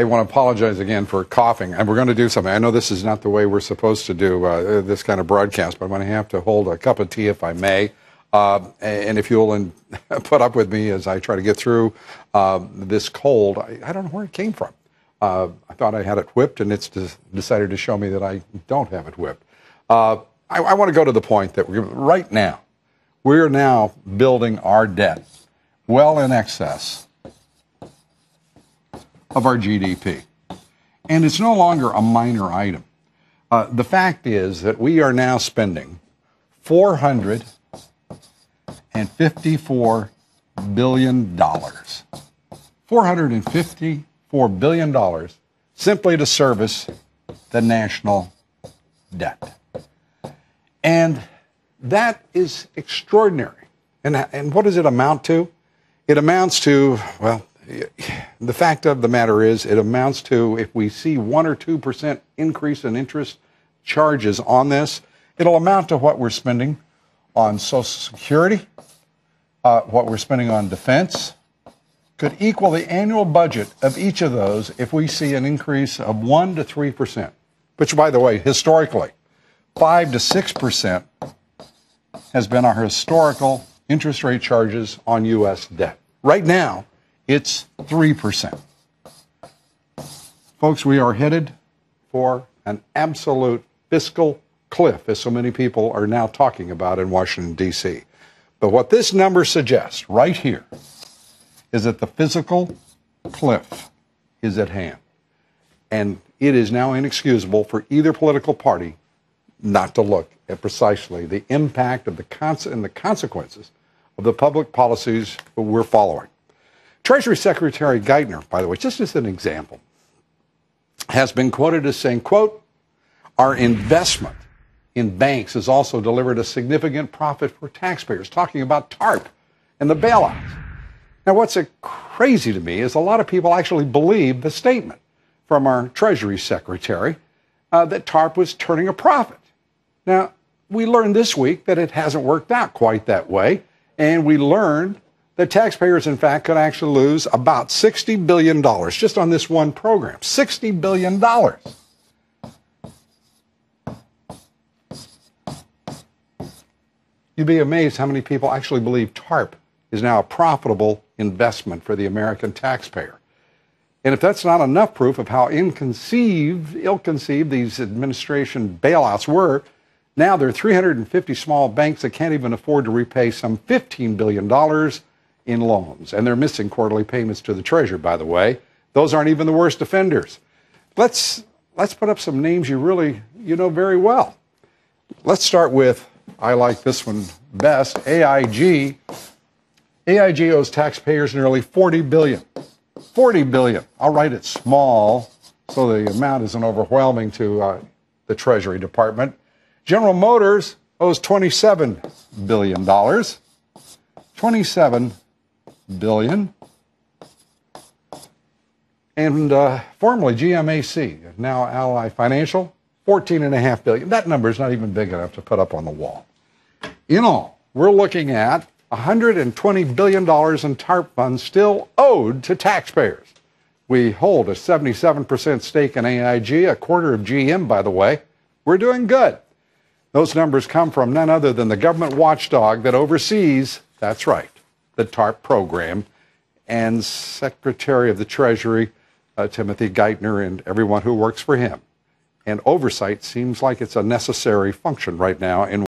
I want to apologize again for coughing, and we're going to do something. I know this is not the way we're supposed to do this kind of broadcast, but I'm going to have to hold a cup of tea if I may. And if you'll put up with me as I try to get through this cold, I don't know where it came from. I thought I had it whipped, and it's decided to show me that I don't have it whipped. I want to go to the point that we're now building our debt well in excess of our GDP. And it's no longer a minor item. The fact is that we are now spending $454 billion. $454 billion simply to service the national debt. And that is extraordinary. And what does it amount to? It amounts to, well, the fact of the matter is, it amounts to, if we see 1 or 2% increase in interest charges on this, it'll amount to what we're spending on Social Security, what we're spending on defense, could equal the annual budget of each of those if we see an increase of 1 to 3%, which, by the way, historically, 5 to 6% has been our historical interest rate charges on U.S. debt. Right now, it's 3%. Folks, we are headed for an absolute fiscal cliff, as so many people are now talking about in Washington, D.C. But what this number suggests right here is that the fiscal cliff is at hand. And it is now inexcusable for either political party not to look at precisely the impact of and the consequences of the public policies we're following. Treasury Secretary Geithner, by the way, just as an example, has been quoted as saying, quote, "Our investment in banks has also delivered a significant profit for taxpayers," talking about TARP and the bailouts. Now, what's crazy to me is a lot of people actually believe the statement from our Treasury Secretary that TARP was turning a profit. Now, we learned this week that it hasn't worked out quite that way, and we learned that taxpayers, in fact, could actually lose about $60 billion just on this one program. $60 billion. You'd be amazed how many people actually believe TARP is now a profitable investment for the American taxpayer. And if that's not enough proof of how ill-conceived these administration bailouts were, now there are 350 small banks that can't even afford to repay some $15 billion in loans. And they're missing quarterly payments to the Treasury, by the way. Those aren't even the worst offenders. Let's put up some names you know very well. Let's start with, I like this one best, AIG. AIG owes taxpayers nearly $40 billion. $40 billion. I'll write it small so the amount isn't overwhelming to the Treasury Department. General Motors owes $27 billion. $27 billion. And formerly GMAC, now Ally Financial, $14.5 billion. That number is not even big enough to put up on the wall. In all, we're looking at $120 billion in TARP funds still owed to taxpayers. We hold a 77% stake in AIG, a quarter of GM, by the way. We're doing good. Those numbers come from none other than the government watchdog that oversees, that's right, the TARP program, and Secretary of the Treasury, Timothy Geithner, and everyone who works for him. And oversight seems like it's a necessary function right now in